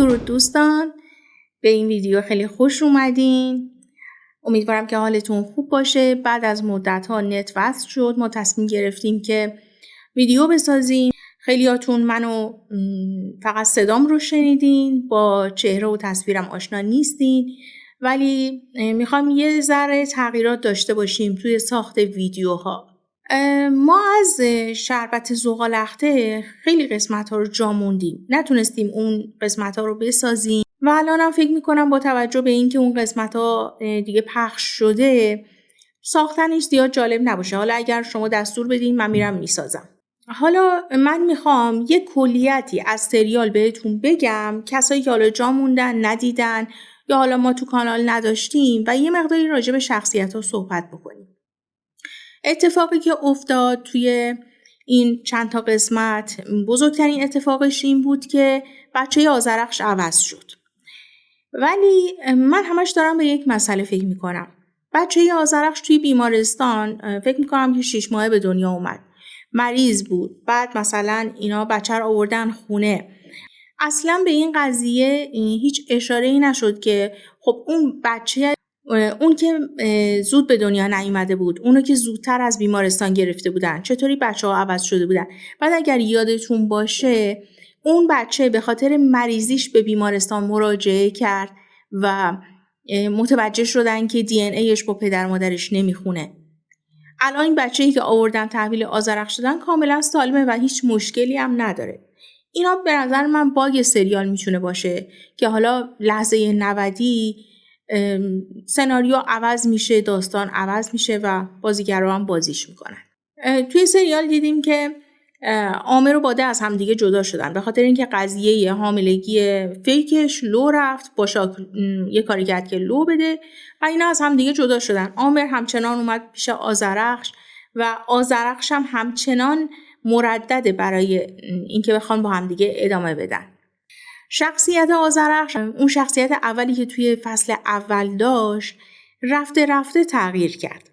درود دوستان، به این ویدیو خیلی خوش اومدین. امیدوارم که حالتون خوب باشه. بعد از مدت ها نت وصل شد، ما تصمیم گرفتیم که ویدیو بسازیم. خیلیاتون منو فقط صدام رو شنیدین، با چهره و تصویرم آشنا نیستین، ولی میخوام یه ذره تغییرات داشته باشیم توی ساخت ویدیوها. ما از شربت زغال‌اخته خیلی قسمت ها رو جا موندیم، نتونستیم اون قسمت ها رو بسازیم و الانم فکر میکنم با توجه به اینکه اون قسمت ها دیگه پخش شده ساختنش زیاد جالب نباشه. حالا اگر شما دستور بدین من میرم میسازم. حالا من میخوام یه کلیتی از سریال بهتون بگم، کسایی که حالا جا موندن ندیدن یا حالا ما تو کانال نداشتیم، و یه مقداری راجع به شخصیت ها صحبت بکنیم. اتفاقی که افتاد توی این چند تا قسمت، بزرگترین اتفاقش این بود که بچه آذرخش عوض شد. ولی من همش دارم به یک مسئله فکر میکنم. بچه آذرخش توی بیمارستان فکر میکنم که 6 ماهه به دنیا اومد. مریض بود. بعد مثلا اینا بچه رو آوردن خونه. اصلا به این قضیه هیچ اشاره‌ای نشد که خب اون بچه، اون که زود به دنیا نیامده بود، اونو که زودتر از بیمارستان گرفته بودن، چطوری بچه‌ها عوض شده بودن. بعد اگر یادتون باشه اون بچه به خاطر مریضیش به بیمارستان مراجعه کرد و متوجه شدن که دی ان ایش با پدر مادرش نمیخونه. الان این بچه‌ای که آوردن تحویل آذرخش شدن کاملا سالمه و هیچ مشکلی هم نداره. اینا به نظر من باگ سریال میتونه باشه که حالا لحظه 90 سناریو عوض میشه، داستان عوض میشه و بازیگرا هم بازیش میکنن. توی سریال دیدیم که عامر و باده از هم دیگه جدا شدن به خاطر اینکه قضیه حاملگی فیکش لو رفت. باشاک یه کاری کرد که لو بده و اینا از هم دیگه جدا شدن. عامر همچنان اومد پیش آذرخش و آذرخش هم همچنان مردده برای اینکه بخوان با هم دیگه ادامه بدن. شخصیت آذرخش، اون شخصیت اولی که توی فصل اول داشت، رفته رفته تغییر کرد.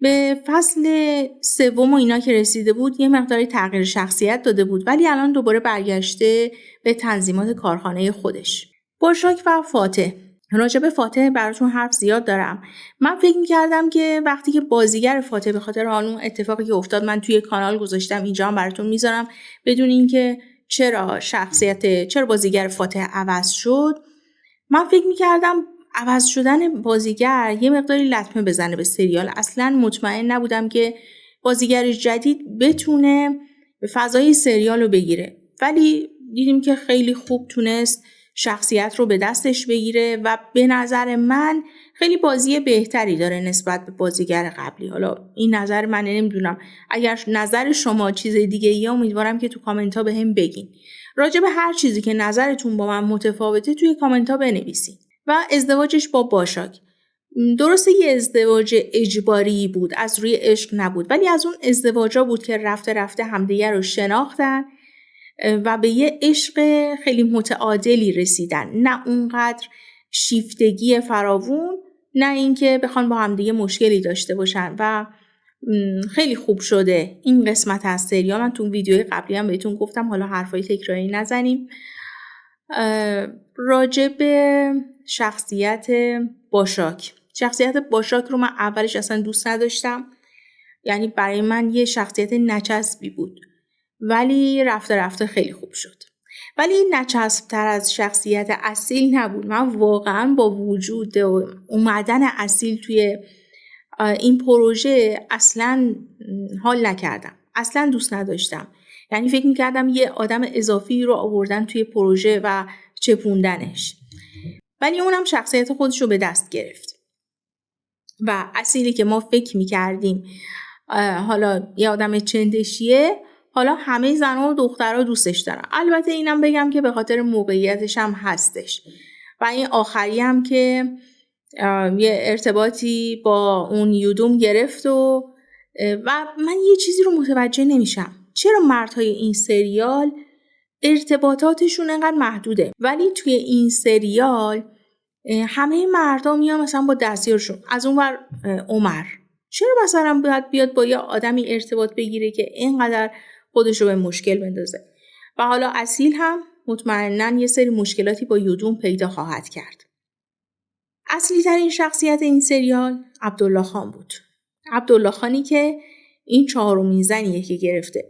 به فصل سوم و اینا که رسیده بود یه مقداری تغییر شخصیت داده بود، ولی الان دوباره برگشته به تنظیمات کارخانه خودش. باشاک و فاتح، راجع به فاتح براتون حرف زیاد دارم. من فکر می‌کردم که وقتی که بازیگر فاتح به خاطر اون اتفاقی که افتاد، من توی کانال گذاشتم، اینجا هم براتون میذارم، بدون اینکه چرا بازیگر فاتح عوض شد. من فکر می‌کردم عوض شدن بازیگر یه مقداری لطمه بزنه به سریال. اصلاً مطمئن نبودم که بازیگر جدید بتونه به فضای سریال رو بگیره، ولی دیدیم که خیلی خوب تونست شخصیت رو به دستش بگیره و به نظر من خیلی بازی بهتری داره نسبت به بازیگر قبلی. حالا این نظر من، نمیدونم اگر نظر شما چیز دیگه یا امیدوارم که تو کامنت ها به هم بگین. راجع به هر چیزی که نظرتون با من متفاوته توی کامنت ها بنویسین. و ازدواجش با باشاک، درسته یه ازدواج اجباری بود، از روی عشق نبود، ولی از اون ازدواجا بود که رفته رفته همدیگر رو شناختن و به یه عشق خیلی متعادلی رسیدن. نه اونقدر شیفتگی فراوون، نه اینکه بخوان با همدیگه مشکلی داشته باشن و خیلی خوب شده این قسمت از سریال. من تو ویدیوی قبلی هم بهتون گفتم، حالا حرفای تکراری نزنیم. راجع به شخصیت باشاک رو من اولش اصلا دوست نداشتم، یعنی برای من یه شخصیت نچسبی بود، ولی رفته رفته خیلی خوب شد. ولی نچسب تر از شخصیت اصیل نبود. من واقعا با وجود اومدن اصیل توی این پروژه اصلا حال نکردم، اصلا دوست نداشتم. یعنی فکر میکردم یه آدم اضافی رو آوردن توی پروژه و چپوندنش، ولی اونم شخصیت خودش رو به دست گرفت و اصیلی که ما فکر میکردیم حالا یه آدم چندشیه، حالا همه زنها و دخترها دوستش دارن. البته اینم بگم که به خاطر موقعیتش هم هستش. و این آخری هم که یه ارتباطی با اون یودوم گرفت و من یه چیزی رو متوجه نمیشم، چرا مردهای این سریال ارتباطاتشون انقدر محدوده، ولی توی این سریال همه مردا میان مثلا با دستیارشون. از اون ور عمر چرا مثلا بیاد با یه آدمی ارتباط بگیره که اینقدر خودش رو به مشکل بندازه؟ و حالا اصیل هم مطمئناً یه سری مشکلاتی با یودوم پیدا خواهد کرد. اصلی ترین شخصیت این سریال عبدالله خان بود. عبدالله خانی که این 4مین زنیه که گرفته.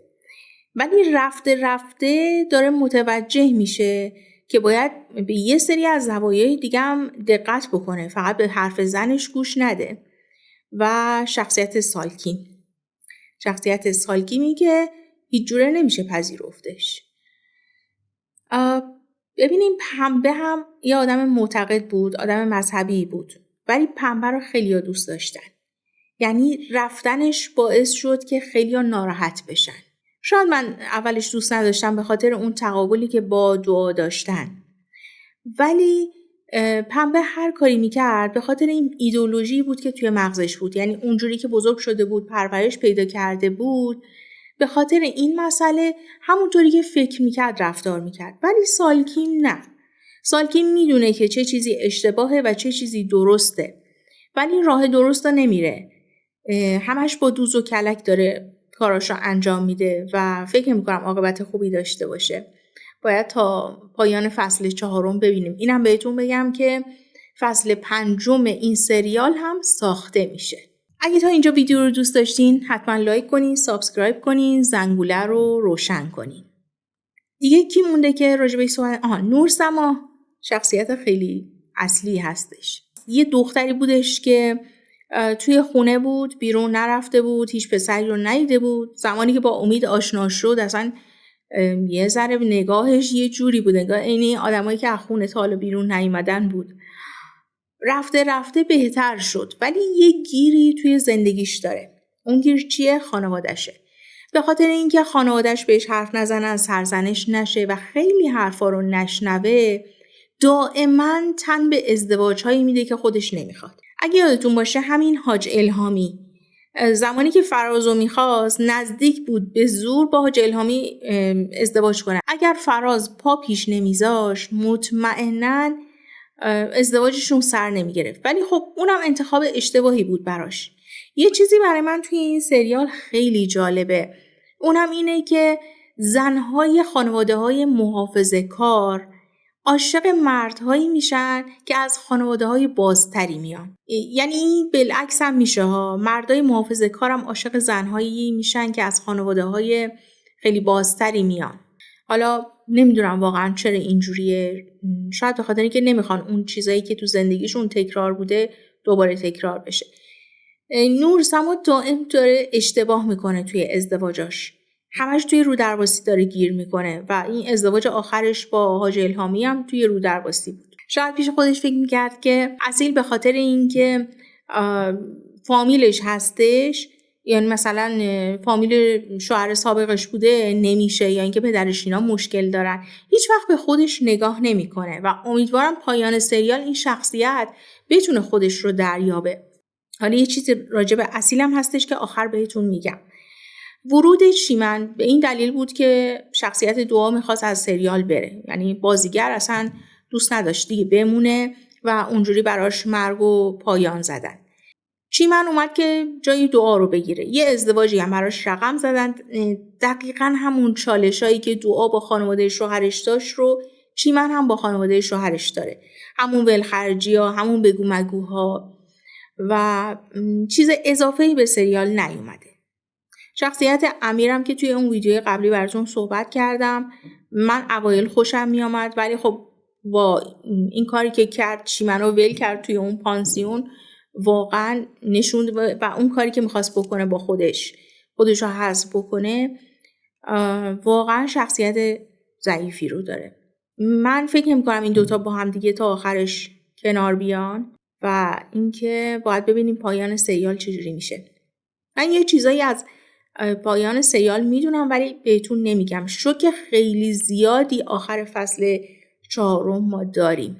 ولی رفته رفته داره متوجه میشه که باید به یه سری از زوایای دیگه هم دقت بکنه. فقط به حرف زنش گوش نده. و شخصیت سالکینی که هیچ جوره نمیشه پذیرفتش. ببینیم پنبه هم یه آدم معتقد بود، آدم مذهبی بود. ولی پنبه رو خیلی‌ها دوست داشتن. یعنی رفتنش باعث شد که خیلی‌ها ناراحت بشن. شاید من اولش دوست نداشتم به خاطر اون تقابلی که با دعا داشتن. ولی پنبه هر کاری میکرد به خاطر این ایدئولوژی بود که توی مغزش بود. یعنی اونجوری که بزرگ شده بود، پرورش پیدا کرده بود، به خاطر این مسئله همونطوری که فکر میکرد رفتار میکرد. ولی سالکین نه. سالکین میدونه که چه چیزی اشتباهه و چه چیزی درسته. ولی راه درست رو نمیره. همش با دوز و کلک داره کاراشو انجام میده و فکر میکنم عاقبت خوبی داشته باشه. باید تا پایان فصل 4 ببینیم. اینم بهتون بگم که فصل 5 این سریال هم ساخته میشه. اگه تا اینجا ویدیو رو دوست داشتین حتما لایک کنین، سابسکرایب کنین، زنگوله رو روشن کنین. دیگه کی مونده که راجبش صحبت؟ نورسما شخصیت خیلی اصلی هستش. یه دختری بودش که توی خونه بود، بیرون نرفته بود، هیچ پسری رو ندیده بود. زمانی که با امید آشنا شد اصلا یه ذره نگاهش یه جوری بود، نگاه این آدمایی که از خونه تا حالا بیرون نیومدن بود. رفته رفته بهتر شد، ولی یه گیری توی زندگیش داره. اون گیر چیه؟ خانوادشه. به خاطر اینکه خانوادش بهش حرف نزنن، سرزنش نشه و خیلی حرفا رو نشنوه، دائما تن به ازدواج‌هایی میده که خودش نمیخواد. اگه یادتون باشه همین حاج الهامی زمانی که فرازو میخواست نزدیک بود به زور با حاج الهامی ازدواج کنه. اگر فراز پا پیش نمیذاش مطمئناً ازدواجشون سر نمیگرفت. ولی خب اونم انتخاب اشتباهی بود براش. یه چیزی برای من توی این سریال خیلی جالبه. اونم اینه که زنهای خانواده‌های محافظه‌کار عاشق مردهایی میشن که از خانواده‌های بازتری میان. یعنی بالعکس هم میشه ها. مردای محافظه‌کارم عاشق زنهایی میشن که از خانواده‌های خیلی بازتری میان. حالا نمیدونم واقعا چرا اینجوریه. شاید به خاطر اینکه نمیخوان اون چیزایی که تو زندگیشون تکرار بوده دوباره تکرار بشه. نورسما دائم داره اشتباه میکنه توی ازدواجاش. همش توی رودرواسی داره گیر میکنه و این ازدواج آخرش با حاج الهامی هم توی رودرواسی بود. شاید پیش خودش فکر میکرد که اصیل به خاطر اینکه فامیلش هستش، یعنی مثلا فامیل شوهر سابقش بوده نمیشه، یا اینکه پدرش اینا مشکل دارن، هیچ وقت به خودش نگاه نمیکنه و امیدوارم پایان سریال این شخصیت بتونه خودش رو دریابه. حالا یه چیز راجع به اصیلم هستش که آخر بهتون میگم. ورود چیمن به این دلیل بود که شخصیت دعا میخواست از سریال بره. یعنی بازیگر اصلا دوست نداشت دیگه بمونه و اونجوری براش مرگ و پایان زدن. چیمن اومد که جای دعا رو بگیره. یه ازدواجی هم براش رقم زدن. دقیقاً همون چالشایی که دعا با خانواده شوهرش داشت رو چیمن هم با خانواده شوهرش داره. همون ولخرجی‌ها، همون بگو مگوها و چیز اضافه‌ای به سریال نیومده. شخصیت امیرم که توی اون ویدیو قبلی براتون صحبت کردم، من اوایل خوشم میامد، ولی خب با این کاری که کرد، چیمن رو ول کرد توی اون پانسیون، واقعا نشوند و اون کاری که میخواست بکنه با خودش رو حذف بکنه، واقعا شخصیت ضعیفی رو داره. من فکر نمی‌کنم این دوتا با هم دیگه تا آخرش کنار بیان و اینکه باید ببینیم پایان سریال چجوری میشه. من یه چیزایی از پایان سریال میدونم ولی بهتون نمیگم. شوک خیلی زیادی آخر فصل 4 ما داریم.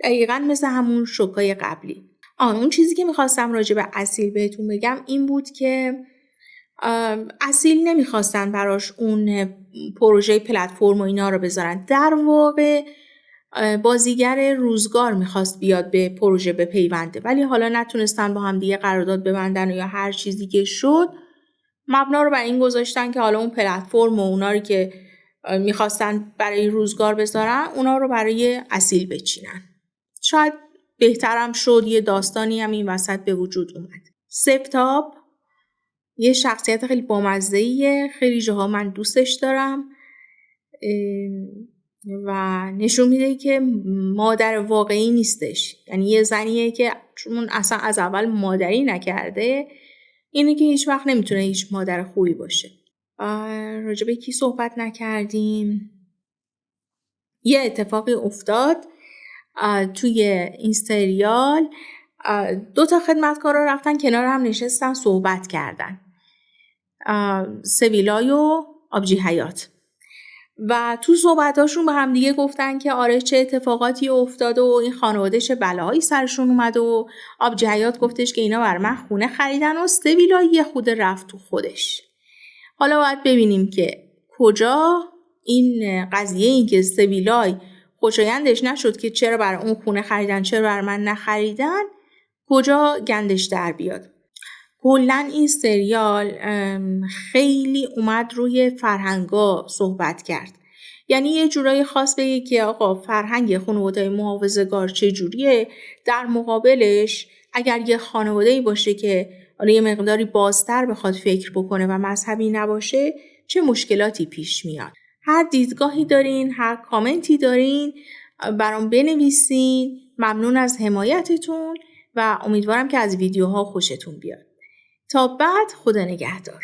دقیقاً مثل همون شوکای قبلی. اون چیزی که میخواستم راجع به اصیل بهتون بگم این بود که اصیل نمیخواستن براش اون پروژه پلتفرم و اینا رو بذارن. در واقع بازیگر روزگار میخواست بیاد به پروژه بپیونده، ولی حالا نتونستن با هم دیگه قرارداد ببندن یا هر چیزی که شد، مبنا رو بر این گذاشتن که حالا اون پلتفرم و اونا رو که میخواستن برای روزگار بذارن اونا رو برای اصیل بچینن. شاید بهترم شد یه داستانی هم این وسط به وجود اومد. سفتاب یه شخصیت خیلی بامزه‌ایه، خیلی جاها من دوستش دارم و نشون میده که مادر واقعی نیستش. یعنی یه زنیه که چون اصلا از اول مادری نکرده، اینه که هیچ وقت نمیتونه هیچ مادر خوبی باشه. راجبه کی صحبت نکردیم؟ یه اتفاقی افتاد توی این سریال. 2 خدمتکار رو رفتن کنار هم نشستن صحبت کردن، سویلای و آبجی حیات، و تو صحبتاشون به هم دیگه گفتن که آره چه اتفاقاتی افتاده و این خانواده چه بلاهایی سرشون اومد و آبجی حیات گفتش که اینا بر من خونه خریدن و سویلای یه خود رفت تو خودش. حالا باید ببینیم که کجا این قضیه این که سویلای خوشایندش نشد که چرا بر اون خونه خریدن چرا بر من نخریدن، کجا گندش در بیاد. کلاً این سریال خیلی اومد روی فرهنگا صحبت کرد. یعنی یه جورایی خاص بگه که آقا فرهنگ خانواده محافظه‌کار چه جوریه، در مقابلش اگر یه خانواده‌ای باشه که حالا یه مقداری بازتر بخواد فکر بکنه و مذهبی نباشه چه مشکلاتی پیش میاد. هر دیدگاهی دارین، هر کامنتی دارین برام بنویسین. ممنون از حمایتتون و امیدوارم که از ویدیوها خوشتون بیاد. تا بعد، خدا نگهدار.